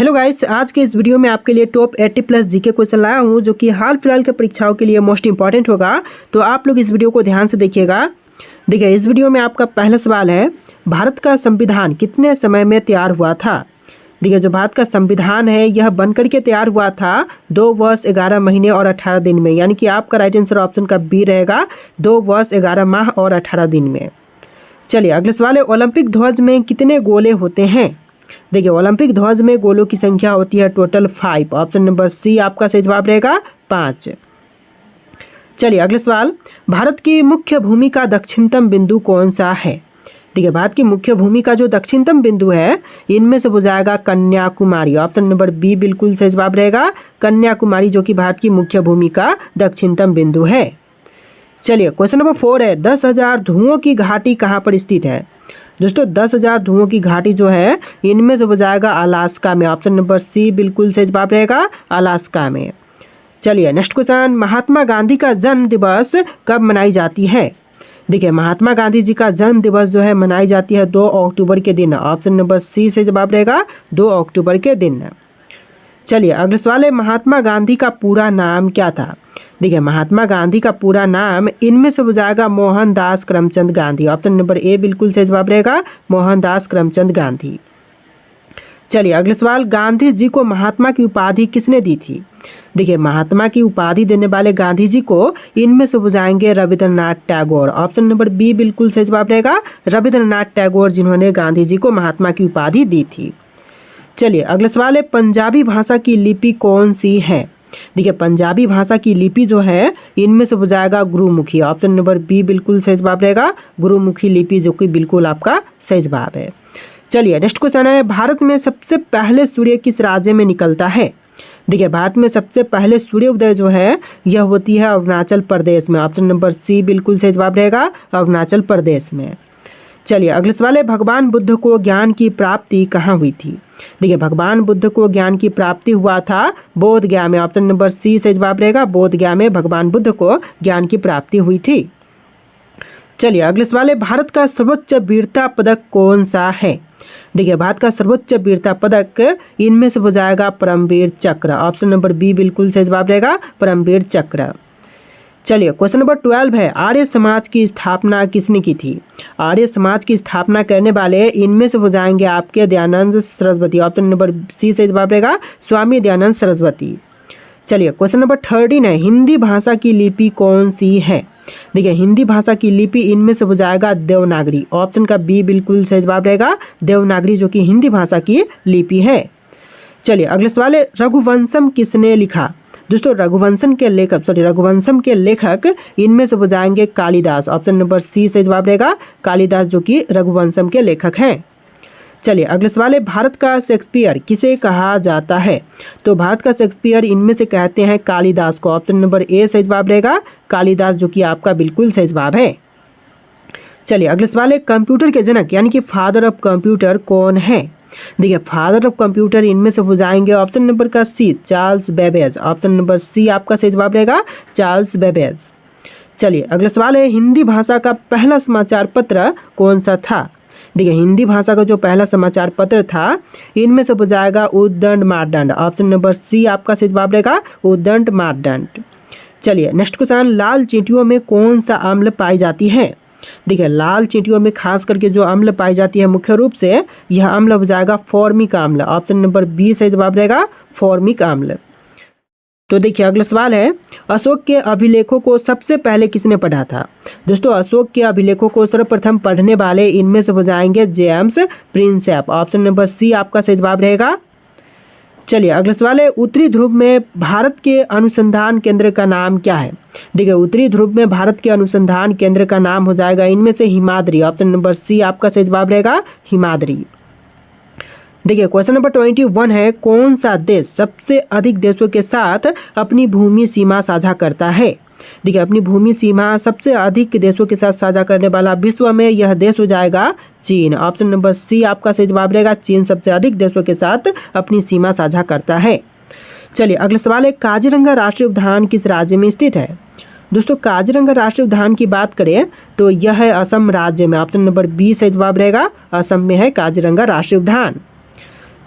Hello guys, आज के इस वीडियो में आपके लिए टॉप 80 प्लस जीके क्वेश्चन लाया हूं जो कि हाल फिलहाल के परीक्षाओं के लिए मोस्ट इंपॉर्टेंट होगा। तो आप लोग इस वीडियो को ध्यान से देखिएगा। देखिए, इस वीडियो में आपका पहला सवाल है, भारत का संविधान कितने समय में तैयार हुआ था। देखिए, जो भारत का संविधान है यह बनकर के तैयार हुआ था 2 वर्ष 11 महीने और 18 दिन में, यानी कि आपका राइट आंसर ऑप्शन का बी रहेगा, 2 वर्ष 11 माह और 18 दिन में। चलिए अगला सवाल है, ओलंपिक ध्वज में कितने गोले होते हैं। देखिए, ओलंपिक ध्वज में गोलों की संख्या होती है टोटल 5। ऑप्शन नंबर सी आपका सही जवाब रहेगा 5। चलिए अगला सवाल, भारत की मुख्य भूमि का दक्षिणतम बिंदु कौन सा है। देखिए, भारत की मुख्य भूमि का जो दक्षिणतम बिंदु है इनमें से हो जाएगा कन्याकुमारी। ऑप्शन नंबर बी बिल्कुल सही जवाब रहेगा, कन्याकुमारी जो कि भारत की मुख्य भूमि का दक्षिणतम बिंदु है। चलिए क्वेश्चन नंबर 4 है, 10,000 धुओं की घाटी कहाँ पर स्थित है। दोस्तों, 10,000 धुओं की घाटी जो है इनमें से हो जाएगा अलास्का में। ऑप्शन नंबर सी बिल्कुल सही जवाब रहेगा, अलास्का में। चलिए नेक्स्ट क्वेश्चन, महात्मा गांधी का जन्म दिवस कब मनाई जाती है। देखिए, महात्मा गांधी जी का जन्म दिवस जो है मनाई जाती है 2 अक्टूबर के दिन। ऑप्शन नंबर सी सही जवाब रहेगा, 2 अक्टूबर के दिन। चलिए अगला सवाल है, महात्मा गांधी का पूरा नाम क्या था। देखिए, महात्मा गांधी का पूरा नाम इनमें से हो जाएगा मोहनदास करमचंद गांधी। ऑप्शन नंबर ए बिल्कुल सही जवाब रहेगा, मोहनदास करमचंद गांधी। चलिए अगला सवाल, गांधी जी को महात्मा की उपाधि किसने दी थी। देखिए, महात्मा की उपाधि देने वाले गांधी जी को इनमें से हो जाएंगे Rabindranath Tagore. Option number B बिल्कुल सही जवाब रहेगा, रविंद्रनाथ टैगोर जिन्होंने गांधी जी को महात्मा की उपाधि दी थी। चलिए अगला सवाल है, पंजाबी भाषा की लिपि कौन सी है। देखिए, पंजाबी भाषा की लिपि जो है इनमें से हो जाएगा गुरुमुखी। ऑप्शन नंबर बी बिल्कुल सही जवाब रहेगा, गुरुमुखी लिपि जो कि बिल्कुल आपका सही जवाब है। चलिए नेक्स्ट क्वेश्चन है, भारत में सबसे पहले सूर्य किस राज्य में निकलता है। देखिए, भारत में सबसे पहले सूर्य उदय जो है यह होती है अरुणाचल प्रदेश में। ऑप्शन नंबर सी बिल्कुल सही जवाब रहेगा, अरुणाचल प्रदेश में। चलिए अगले सवाल है, भगवान बुद्ध को ज्ञान की प्राप्ति कहाँ हुई थी। देखिए, भगवान बुद्ध को ज्ञान की प्राप्ति हुआ था बोध गया में। ऑप्शन नंबर सी सही जवाब रहेगा, बोध गया में भगवान बुद्ध को ज्ञान की प्राप्ति हुई थी। चलिए अगले सवाल है, भारत का सर्वोच्च वीरता पदक कौन सा है। देखिए, भारत का सर्वोच्च वीरता पदक इनमें से हो जाएगा परमवीर चक्र। ऑप्शन नंबर बी बिल्कुल सही जवाब रहेगा, परमवीर चक्र। चलिए क्वेश्चन नंबर 12 है, आर्य समाज की स्थापना किसने की थी। आर्य समाज की स्थापना करने वाले इनमें से हो जाएंगे आपके Dayanand Saraswati. Option number C सही जवाब रहेगा, स्वामी दयानंद सरस्वती। चलिए क्वेश्चन नंबर 13 है, हिंदी भाषा की लिपि कौन सी है। देखिए, हिंदी भाषा की लिपि इनमें से हो जाएगा देवनागरी। ऑप्शन का बी बिल्कुल सही जवाब रहेगा, देवनागरी जो कि हिंदी भाषा की लिपि है। चलिए अगला सवाल है, रघुवंशम किसने लिखा। दोस्तों, रघुवंशम के लेखक इनमें से हो जाएंगे कालिदास। ऑप्शन नंबर सी से जवाब रहेगा, कालिदास जो कि रघुवंशम के लेखक हैं। चलिए अगला सवाल है, भारत का शेक्सपियर किसे कहा जाता है। तो भारत का शेक्सपियर इनमें से कहते हैं कालिदास को। ऑप्शन नंबर ए सही जवाब रहेगा, कालिदास जो कि आपका बिल्कुल सही जवाब है। चलिए अगला सवाल है, कंप्यूटर के जनक यानी कि फादर ऑफ कंप्यूटर कौन है। देखिए, फादर ऑफ कंप्यूटर इनमें से हो जाएंगे ऑप्शन नंबर का C Charles Babbage. Option number C आपका सही जवाब रहेगा, चार्ल्स बेबेज। चलिए अगला सवाल है, हिंदी भाषा का पहला समाचार पत्र कौन सा था। देखिए, हिंदी भाषा का जो पहला समाचार पत्र था इनमें से हो जाएगा उद्दंड मार्तंड। ऑप्शन नंबर सी आपका सही जवाब रहेगा, उद्दंड मार्तंड। चलिए नेक्स्ट क्वेश्चन, लाल चींटियों में कौन सा अम्ल पाई जाती है। देखिए, लाल चींटियों में खास करके जो अम्ल पाई जाती है मुख्य रूप से यह अम्ल हो जाएगा फॉर्मिक अम्ल। ऑप्शन नंबर बी सही जवाब रहेगा, फॉर्मिक अम्ल। तो देखिए अगला सवाल है, अशोक के अभिलेखों को सबसे पहले किसने पढ़ा था। दोस्तों, अशोक के अभिलेखों को सर्वप्रथम पढ़ने वाले इनमें से हो जाएंगे James Prinsep. Option number C आपका सही जवाब रहेगा। चलिए अगला सवाल है, उत्तरी ध्रुव में भारत के अनुसंधान केंद्र का नाम क्या है। देखिए, उत्तरी ध्रुव में भारत के अनुसंधान केंद्र का नाम हो जाएगा इनमें से हिमाद्री। ऑप्शन नंबर सी आपका सही जवाब रहेगा, हिमाद्री। देखिए क्वेश्चन नंबर 21 है, कौन सा देश सबसे अधिक देशों के साथ अपनी भूमि सीमा साझा करता है। देखिए, अपनी भूमि सीमा सबसे अधिक देशों के साथ साझा करने वाला विश्व में यह देश हो जाएगा चीन। ऑप्शन नंबर सी आपका सही जवाब रहेगा, चीन सबसे अधिक देशों के साथ अपनी सीमा साझा करता है। चलिए अगला सवाल है, काजीरंगा राष्ट्रीय उद्यान किस राज्य में स्थित है। दोस्तों, काजीरंगा राष्ट्रीय उद्यान की बात करें तो यह है असम राज्य में। ऑप्शन नंबर बी सही जवाब रहेगा, असम में है काजीरंगा राष्ट्रीय उद्यान।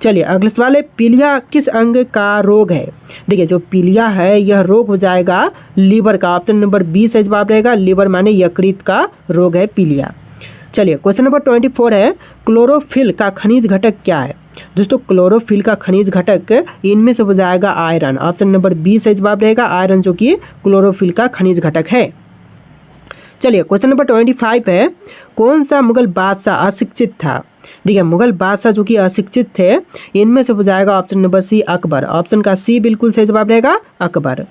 चलिए अगला सवाल है, पीलिया किस अंग का रोग है? देखिए जो पीलिया है यह रोग हो जाएगा लीवर का। ऑप्शन नंबर बी सही जवाब रहेगा। लीवर माने यकृत का रोग है पीलिया। चलिए क्वेश्चन नंबर 24 है, क्लोरोफिल का खनिज घटक क्या है? दोस्तों क्लोरोफिल का खनिज घटक इनमें से हो जाएगा आयरन। ऑप्शन नंबर बी सही जवाब रहेगा। आयरन जो कि क्लोरोफिल का खनिज घटक है। चलिए क्वेश्चन नंबर 25 है, कौन सा मुगल बादशाह अशिक्षित था? देखिए मुगल बादशाह जो कि अशिक्षित थे, इनमें से हो जाएगा option number C Akbar. Option का सी बिल्कुल सही जवाब रहेगा, अकबर।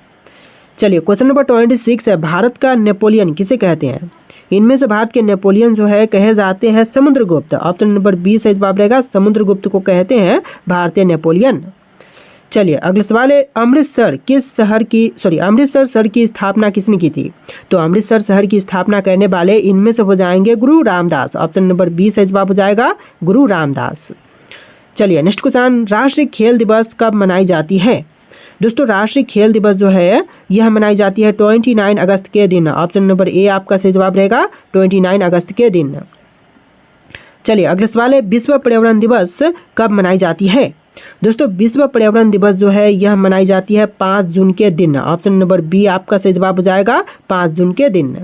चलिए क्वेश्चन नंबर 26 है, भारत का नेपोलियन किसे कहते हैं? इनमें से भारत के नेपोलियन जो है कहे जाते हैं समुद्रगुप्त। ऑप्शन नंबर बी सही जवाब रहेगा। समुद्रगुप्त को कहते हैं भारतीय नेपोलियन। चलिए अगला सवाल है, अमृतसर शहर की स्थापना किसने की थी? तो अमृतसर शहर की स्थापना करने वाले इनमें से हो जाएंगे गुरु रामदास। ऑप्शन नंबर बी सही जवाब हो जाएगा, गुरु रामदास। चलिए नेक्स्ट क्वेश्चन, राष्ट्रीय खेल दिवस कब मनाई जाती है? दोस्तों राष्ट्रीय खेल दिवस जो है यह मनाई जाती है 29 अगस्त के दिन। ऑप्शन नंबर ए आपका सही जवाब रहेगा, 29 अगस्त के दिन। चलिए अगला सवाल है, विश्व पर्यावरण दिवस कब मनाई जाती है? दोस्तों विश्व पर्यावरण दिवस जो है यह मनाई जाती है 5 जून के दिन। ऑप्शन नंबर बी आपका सही जवाब हो जाएगा, 5 जून के दिन।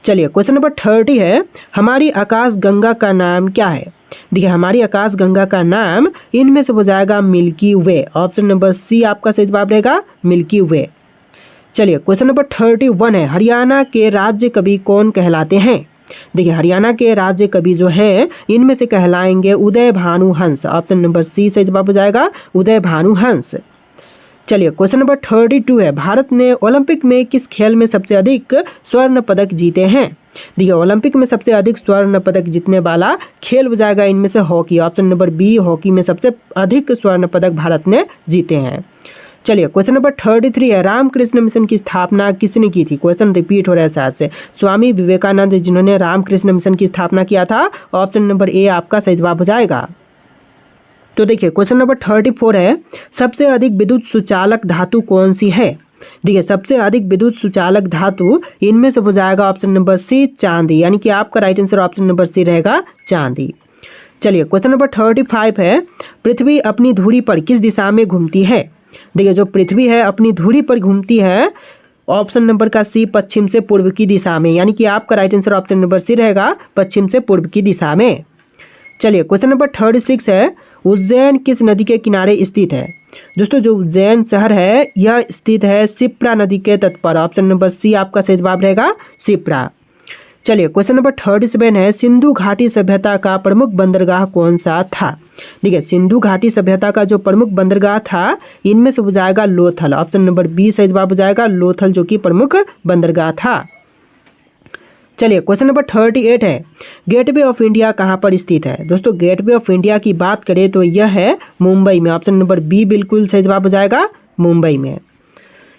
चलिए क्वेश्चन नंबर 30 है, हमारी आकाश गंगा का नाम क्या है? देखिए हमारी आकाश गंगा का नाम इनमें से हो जाएगा मिल्की वे। ऑप्शन नंबर सी आपका सही जवाब रहेगा, मिल्की वे। चलिए क्वेश्चन नंबर 31 है, हरियाणा के राज्य कवि कौन कहलाते हैं? देखिए हरियाणा के राज्य कवि जो है इनमें से कहलाएंगे उदय भानु हंस। ऑप्शन नंबर सी सही जवाब हो जाएगा, उदय भानु हंस। चलिए क्वेश्चन नंबर 32 है, भारत ने ओलंपिक में किस खेल में सबसे अधिक स्वर्ण पदक जीते हैं? देखिए ओलंपिक में सबसे अधिक स्वर्ण पदक जीतने वाला खेल हो जाएगा इनमें से hockey. Option number B hockey में सबसे अधिक स्वर्ण पदक भारत ने जीते हैं। चलिए क्वेश्चन नंबर 33 है, रामकृष्ण मिशन की स्थापना किसने की थी? क्वेश्चन रिपीट हो रहा है साथ से। स्वामी विवेकानंद जिन्होंने रामकृष्ण मिशन की स्थापना किया था। ऑप्शन नंबर ए आपका सही जवाब हो जाएगा। तो देखिए क्वेश्चन नंबर 34 है, सबसे अधिक विद्युत सुचालक धातु कौन सी है? देखिए सबसे अधिक विद्युत सुचालक धातु इनमें से हो जाएगा ऑप्शन नंबर सी चांदी, यानी कि आपका right answer option number C रहेगा, चांदी। चलिए क्वेश्चन नंबर 35 है, पृथ्वी अपनी धुरी पर किस दिशा में घूमती है? देखिए जो पृथ्वी है अपनी धुरी पर घूमती है, ऑप्शन नंबर का सी पश्चिम से पूर्व की दिशा में, यानी कि आपका right answer option number C रहेगा, पश्चिम से पूर्व की दिशा में। चलिए क्वेश्चन नंबर 36 है, उज्जैन किस नदी के किनारे स्थित है? दोस्तों जो उज्जैन शहर है यह स्थित है शिप्रा नदी के तट पर। ऑप्शन नंबर सी आपका सही जवाब रहेगा, शिप्रा। चलिए क्वेश्चन नंबर 37 है, सिंधु घाटी सभ्यता का प्रमुख बंदरगाह कौन सा था? देखिए सिंधु घाटी सभ्यता का जो प्रमुख बंदरगाह था इनमें से हो जाएगा लोथल। ऑप्शन नंबर बी सही जवाब हो जाएगा, लोथल जो कि प्रमुख बंदरगाह था। चलिए क्वेश्चन नंबर 38 है, गेटवे ऑफ इंडिया कहाँ पर स्थित है? दोस्तों गेटवे ऑफ इंडिया की बात करें तो यह है मुंबई में। ऑप्शन नंबर बी बिल्कुल सही जवाब हो जाएगा, मुंबई में।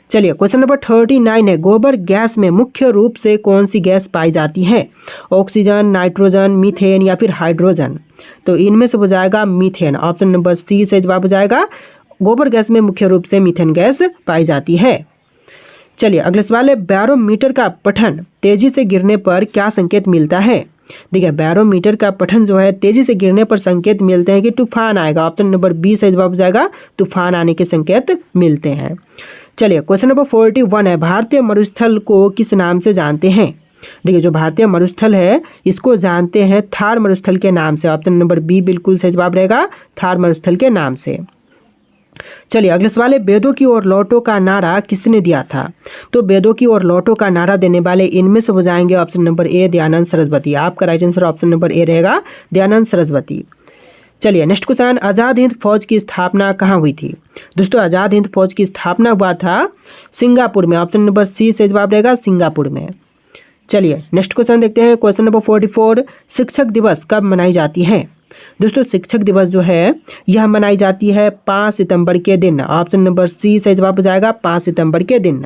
चलिए क्वेश्चन नंबर 39 है, गोबर गैस में मुख्य रूप से कौन सी गैस पाई जाती है? ऑक्सीजन, नाइट्रोजन, मीथेन या फिर हाइड्रोजन? तो इनमें से हो जाएगा मीथेन। ऑप्शन नंबर सी सही जवाब हो जाएगा, गोबर गैस में मुख्य रूप से मीथेन गैस पाई जाती है। चलिए अगला सवाल है, बैरोमीटर का पठन तेजी से गिरने पर क्या संकेत मिलता है? देखिए बैरोमीटर का पठन जो है तेजी से गिरने पर संकेत मिलते हैं कि तूफान आएगा। ऑप्शन नंबर बी सही जवाब हो जाएगा, तूफान आने के संकेत मिलते हैं। चलिए क्वेश्चन नंबर 41 है, भारतीय मरुस्थल को किस नाम से जानते हैं? देखिए जो भारतीय मरुस्थल है इसको जानते हैं थार मरुस्थल के नाम से। ऑप्शन नंबर बी बिल्कुल सही जवाब रहेगा, थार मरुस्थल के नाम से। चलिए अगले सवाल है, वेदों की ओर लौटो का नारा किसने दिया था? तो वेदों की ओर लौटो का नारा देने वाले इनमें से हो जाएंगे option number A Dayanand Saraswati. आपका right answer option number A रहेगा, दयानंद सरस्वती। चलिए नेक्स्ट क्वेश्चन, आज़ाद हिंद फौज की स्थापना कहाँ हुई थी? दोस्तों आज़ाद हिंद फौज की स्थापना हुआ था सिंगापुर में। ऑप्शन नंबर सी से जवाब रहेगा, सिंगापुर में। चलिए नेक्स्ट क्वेश्चन देखते हैं, क्वेश्चन नंबर 44, शिक्षक दिवस कब मनाई जाती है? दोस्तों शिक्षक दिवस जो है यह मनाई जाती है 5 सितंबर के दिन। ऑप्शन नंबर सी से जवाब हो जाएगा, 5 सितंबर के दिन।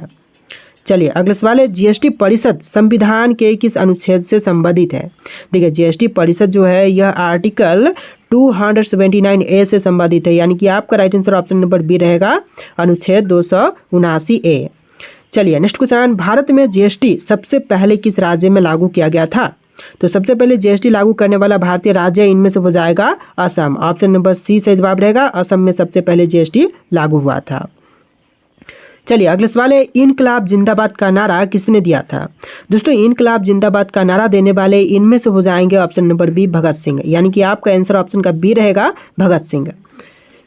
चलिए अगला सवाल है, जीएसटी परिषद संविधान के किस अनुच्छेद से संबंधित है? देखिए जीएसटी परिषद जो है यह आर्टिकल 279A से संबंधित है, यानी कि आपका right answer option number B रहेगा, अनुच्छेद 279A। चलिए नेक्स्ट क्वेश्चन, भारत में जीएसटी सबसे पहले किस राज्य में लागू किया गया था? तो सबसे पहले जीएसटी लागू करने वाला भारतीय राज्य इनमें से हो जाएगा असम। ऑप्शन नंबर सी सही जवाब रहेगा, असम में सबसे पहले जीएसटी लागू हुआ था। चलिए अगला सवाल है, इनकलाब जिंदाबाद का नारा किसने दिया था? दोस्तों इनकलाब जिंदाबाद का नारा देने वाले इनमें से हो जाएंगे option number B Bhagat Singh, यानी कि आपका आंसर ऑप्शन का बी रहेगा भगत सिंह।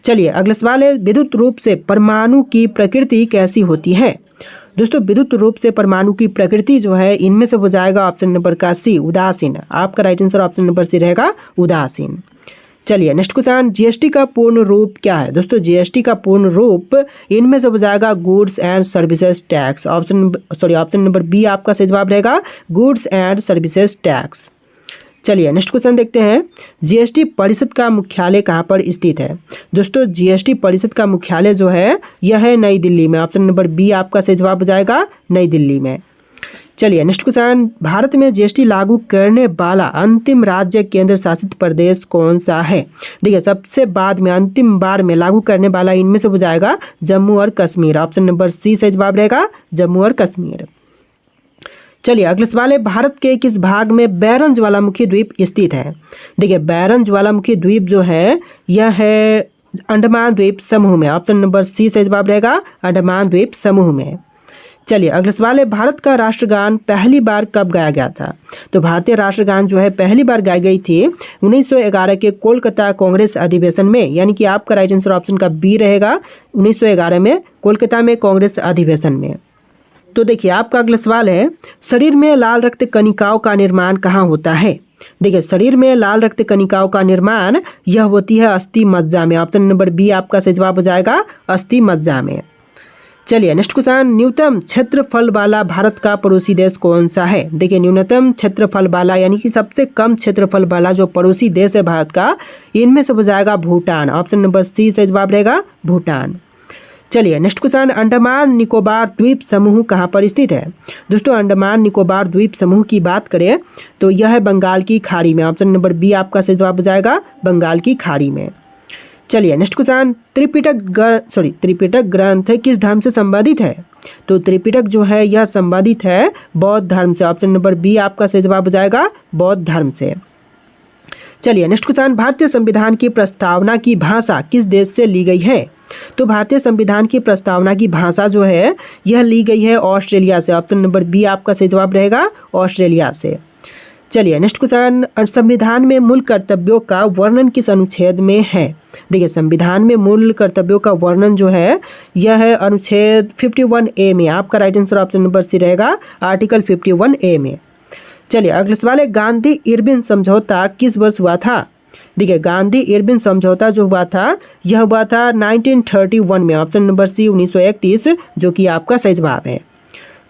चलिए अगला सवाल है, विद्युत रूप से परमाणु की प्रकृति कैसी होती है? दोस्तों विद्युत रूप से परमाणु की प्रकृति जो है इनमें से हो जाएगा ऑप्शन नंबर का सी उदासीन। आपका right answer option number C रहेगा उदासीन। चलिए नेक्स्ट क्वेश्चन, जीएसटी का पूर्ण रूप क्या है? दोस्तों जीएसटी का पूर्ण रूप इनमें से हो जाएगा goods and services tax. Option number B आपका सही जवाब रहेगा गुड्स एंड सर्विसेज टैक्स। चलिए नेक्स्ट क्वेश्चन देखते हैं, जीएसटी परिषद का मुख्यालय कहाँ पर स्थित है? दोस्तों जीएसटी परिषद का मुख्यालय जो है यह है नई दिल्ली में। ऑप्शन नंबर बी आपका सही जवाब हो जाएगा नई दिल्ली में। चलिए नेक्स्ट क्वेश्चन, भारत में जीएसटी लागू करने वाला अंतिम राज्य केंद्र शासित प्रदेश कौन सा है? देखिए सबसे बाद में अंतिम बार में लागू करने वाला इनमें से हो जाएगा जम्मू और कश्मीर। ऑप्शन नंबर सी सही जवाब रहेगा जम्मू और कश्मीर। चलिए अगला सवाल है, भारत के किस भाग में बैरन ज्वालामुखी द्वीप स्थित है? देखिए बैरन ज्वालामुखी द्वीप जो है यह है अंडमान द्वीप समूह में। ऑप्शन नंबर सी सही जवाब रहेगा अंडमान द्वीप समूह में। चलिए अगला सवाल है, भारत का राष्ट्रगान पहली बार कब गाया गया था? तो भारतीय राष्ट्रगान जो है पहली बार गाई गई थी 1911 के कोलकाता कांग्रेस अधिवेशन में, यानी कि आपका राइट आंसर ऑप्शन का बी रहेगा 1911 में कोलकाता में कांग्रेस अधिवेशन में। तो देखिए आपका अगला सवाल है, शरीर में लाल रक्त कणिकाओं का निर्माण कहाँ होता है? देखिए शरीर में लाल रक्त कणिकाओं का निर्माण यह होती है अस्थि मज्जा में। ऑप्शन नंबर बी आपका सही जवाब हो जाएगा अस्थि मज्जा में। चलिए नेक्स्ट क्वेश्चन, न्यूनतम क्षेत्रफल वाला भारत का पड़ोसी देश कौन सा है? देखिए न्यूनतम क्षेत्रफल वाला यानी कि सबसे कम क्षेत्रफल वाला जो पड़ोसी देश है भारत का इनमें से हो जाएगा भूटान। ऑप्शन नंबर सी सही जवाब रहेगा भूटान। चलिए नेक्स्ट क्वेश्चन, अंडमान निकोबार द्वीप समूह कहाँ पर स्थित है? दोस्तों अंडमान निकोबार द्वीप समूह की बात करें तो यह है बंगाल की खाड़ी में। ऑप्शन नंबर बी आपका सही जवाब हो जाएगा बंगाल की खाड़ी में। चलिए नेक्स्ट क्वेश्चन, त्रिपिटक ग्रंथ किस धर्म से संबंधित है? तो त्रिपिटक जो है यह संबंधित है बौद्ध धर्म से। ऑप्शन नंबर बी आपका सही जवाब हो जाएगा बौद्ध धर्म से। चलिए नेक्स्ट क्वेश्चन, भारतीय संविधान की प्रस्तावना की भाषा किस देश से ली गई है? तो भारतीय संविधान की प्रस्तावना की भाषा जो है यह ली गई है ऑस्ट्रेलिया से। ऑप्शन नंबर बी आपका सही जवाब रहेगा ऑस्ट्रेलिया से। चलिए नेक्स्ट क्वेश्चन, संविधान में मूल कर्तव्यों का वर्णन किस अनुच्छेद में है? देखिए संविधान में मूल कर्तव्यों का वर्णन जो है यह है अनुच्छेद 51A में। आपका right answer option number C रहेगा आर्टिकल 51A में। चलिए अगले सवाल है, गांधी इरविन समझौता किस वर्ष हुआ था? देखिए गांधी इरविन समझौता जो हुआ था यह हुआ था 1931 में। ऑप्शन नंबर सी 1931 जो कि आपका सही जवाब है।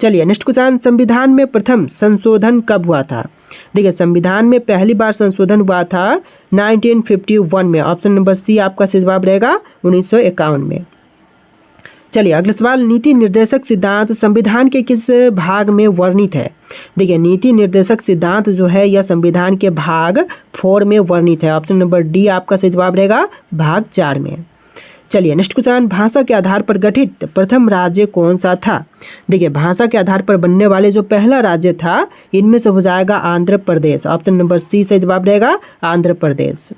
चलिए नेक्स्ट क्वेश्चन, संविधान में प्रथम संशोधन कब हुआ था? देखिए संविधान में पहली बार संशोधन हुआ था 1951 में। ऑप्शन नंबर सी आपका सही जवाब रहेगा 1951 में। चलिए अगला सवाल, नीति निर्देशक सिद्धांत संविधान के किस भाग में वर्णित है? देखिए नीति निर्देशक सिद्धांत जो है यह संविधान के भाग 4 में वर्णित है। ऑप्शन नंबर डी आपका सही जवाब रहेगा भाग 4 में। चलिए नेक्स्ट क्वेश्चन, भाषा के आधार पर गठित प्रथम राज्य कौन सा था? देखिए भाषा के आधार पर बनने वाले जो पहला राज्य था इनमें से हो जाएगा Andhra Pradesh. Option number C सही जवाब रहेगा आंध्र प्रदेश।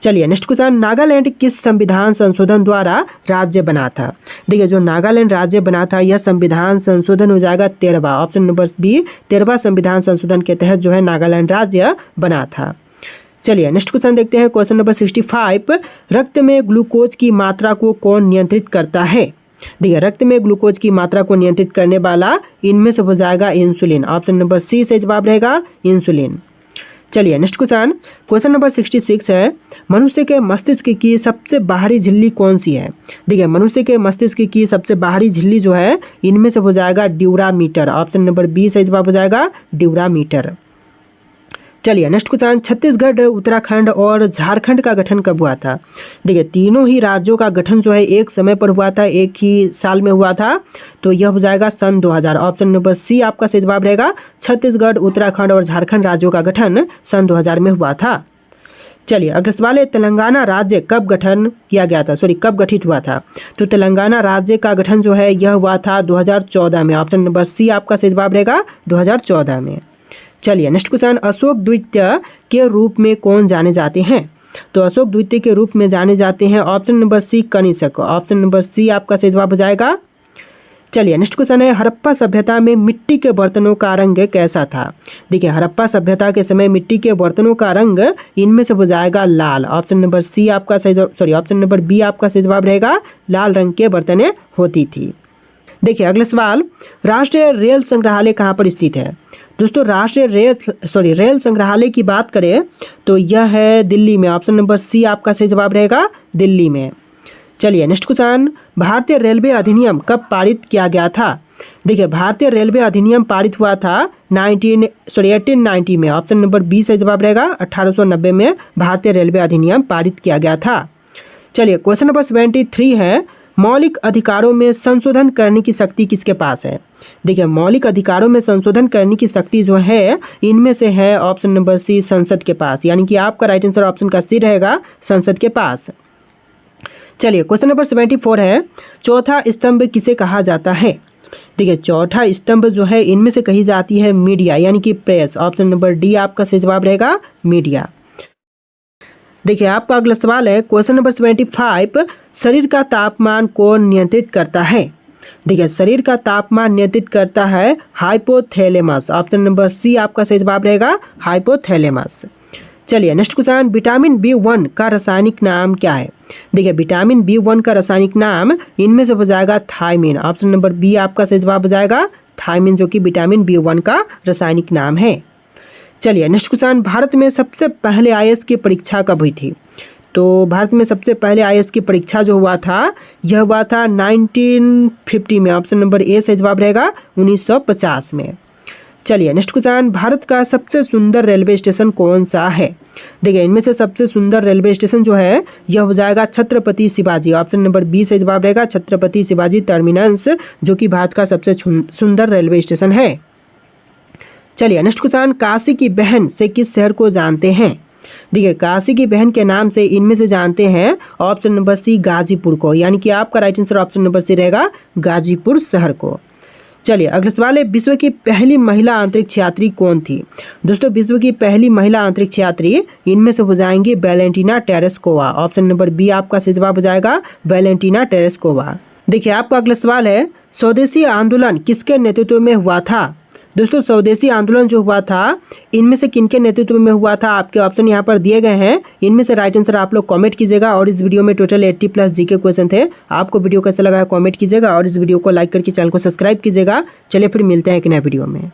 चलिए नेक्स्ट क्वेश्चन, नागालैंड किस संविधान संशोधन द्वारा राज्य बना था? देखिए जो नागालैंड राज्य बना था यह संविधान संशोधन हो जाएगा 13वां। ऑप्शन नंबर बी 13वां संविधान संशोधन के तहत जो है नागालैंड राज्य बना था। चलिए नेक्स्ट क्वेश्चन देखते हैं, क्वेश्चन नंबर 65, रक्त में ग्लूकोज की मात्रा को कौन नियंत्रित करता है? देखिए रक्त में ग्लूकोज की मात्रा को नियंत्रित करने वाला इनमें से हो जाएगा इंसुलिन। ऑप्शन नंबर सी से जवाब रहेगा इंसुलिन। चलिए नेक्स्ट क्वेश्चन, क्वेश्चन नंबर 66 है, मनुष्य के मस्तिष्क की सबसे बाहरी झिल्ली कौन सी है? देखिए मनुष्य के मस्तिष्क की सबसे बाहरी झिल्ली जो है इनमें से हो जाएगा ड्यूरामीटर। ऑप्शन नंबर बी सही जवाब हो जाएगा ड्यूरामीटर। चलिए नेक्स्ट क्वेश्चन, छत्तीसगढ़, उत्तराखंड और झारखंड का गठन कब हुआ था? देखिए तीनों ही राज्यों का गठन जो है एक समय पर हुआ था, एक ही साल में हुआ था, तो यह हो जाएगा सन 2000। ऑप्शन नंबर सी आपका सही जवाब रहेगा छत्तीसगढ़, उत्तराखंड और झारखंड राज्यों का गठन सन 2000 में हुआ था। चलिए अगले सवाल है, तेलंगाना राज्य कब गठन किया गया था? कब गठित हुआ था? तो तेलंगाना राज्य का गठन जो है यह हुआ था 2014 में। ऑप्शन नंबर सी आपका सही जवाब रहेगा 2014 में। चलिए नेक्स्ट क्वेश्चन, अशोक द्वितीय के रूप में कौन जाने जाते हैं? तो अशोक द्वितीय के रूप में जाने जाते हैं option number C Kanishka. Option number C आपका सही जवाब हो जाएगा। चलिए नेक्स्ट क्वेश्चन है, हड़प्पा सभ्यता में मिट्टी के बर्तनों का रंग कैसा था? देखिए हड़प्पा सभ्यता के समय मिट्टी के बर्तनों का रंग इनमें से हो जाएगा लाल। ऑप्शन नंबर सी आपका सही ऑप्शन नंबर बी आपका सही जवाब रहेगा, लाल रंग के बर्तनें होती थी। देखिए अगला सवाल, राष्ट्रीय रेल संग्रहालय कहाँ पर स्थित है? दोस्तों राष्ट्रीय रेल संग्रहालय की बात करें तो यह है दिल्ली में। ऑप्शन नंबर सी आपका सही जवाब रहेगा, दिल्ली में। चलिए नेक्स्ट क्वेश्चन, भारतीय रेलवे अधिनियम कब पारित किया गया था? देखिए भारतीय रेलवे अधिनियम पारित हुआ था 1890 में। ऑप्शन नंबर बी सही जवाब रहेगा, 1890 में भारतीय रेलवे अधिनियम पारित किया गया था। चलिए क्वेश्चन नंबर 73 है, मौलिक अधिकारों में संशोधन करने की शक्ति किसके पास है? देखिए मौलिक अधिकारों में संशोधन करने की शक्ति जो है इनमें से है ऑप्शन नंबर सी संसद के पास, यानी कि आपका राइट आंसर ऑप्शन का सी रहेगा, संसद के पास। चलिए क्वेश्चन नंबर 74 है, चौथा स्तंभ किसे कहा जाता है? देखिए चौथा स्तंभ जो है इनमें से कही जाती है मीडिया, यानी कि प्रेस। ऑप्शन नंबर डी आपका सही जवाब रहेगा, मीडिया। देखिए आपका अगला सवाल है क्वेश्चन नंबर 75, शरीर का तापमान कौन नियंत्रित करता है? देखिए शरीर का तापमान नियंत्रित करता है हाइपोथैलेमस। ऑप्शन नंबर सी आपका सही जवाब रहेगा, हाइपोथैलेमस। चलिए नेक्स्ट क्वेश्चन, विटामिन B1 का रासायनिक नाम क्या है? देखिए विटामिन B1 का रासायनिक नाम इनमें से हो जाएगा थायमिन। ऑप्शन नंबर बी आपका सही जवाब हो जाएगा, थायमिन, जो कि विटामिन B1 का रासायनिक नाम है। चलिए नेक्स्ट क्वेश्चन, भारत में सबसे पहले IAS की परीक्षा कब हुई थी? तो भारत में सबसे पहले IAS की परीक्षा जो हुआ था यह हुआ था 1950 में। ऑप्शन नंबर ए सही जवाब रहेगा, 1950 में। चलिए नेक्स्ट क्वेश्चन, भारत का सबसे सुंदर रेलवे स्टेशन कौन सा है? देखिए इनमें से सबसे सुंदर रेलवे स्टेशन जो है यह हो जाएगा Chhatrapati Shivaji. Option number B सही जवाब रहेगा, छत्रपति शिवाजी टर्मिनस, जो कि भारत का सबसे सुंदर रेलवे स्टेशन है। चलिए नेक्स्ट क्वेश्चन, काशी की बहन से किस शहर को जानते हैं? देखिए काशी की बहन के नाम से इनमें से जानते हैं ऑप्शन नंबर सी गाजीपुर को, यानी कि आपका right answer option number C रहेगा, गाजीपुर शहर को। चलिए अगला सवाल है, विश्व की पहली महिला अंतरिक्ष यात्री कौन थी? दोस्तों विश्व की पहली महिला अंतरिक्ष यात्री इनमें से हो जाएंगी Valentina Tereshkova. Option number B आपका सही जवाब हो जाएगा, वैलेंटीना टेरेस्कोवा। देखिए आपका अगला सवाल है, स्वदेशी आंदोलन किसके नेतृत्व में हुआ था? दोस्तों स्वदेशी आंदोलन जो हुआ था इनमें से किनके नेतृत्व में हुआ था? आपके ऑप्शन यहाँ पर दिए गए हैं, इनमें से राइट आंसर आप लोग कमेंट कीजिएगा। और इस वीडियो में टोटल 80+ जीके क्वेश्चन थे। आपको वीडियो कैसा लगा कमेंट कीजिएगा और इस वीडियो को लाइक करके चैनल को सब्सक्राइब कीजिएगा। चलिए फिर मिलते हैं एक नए वीडियो में।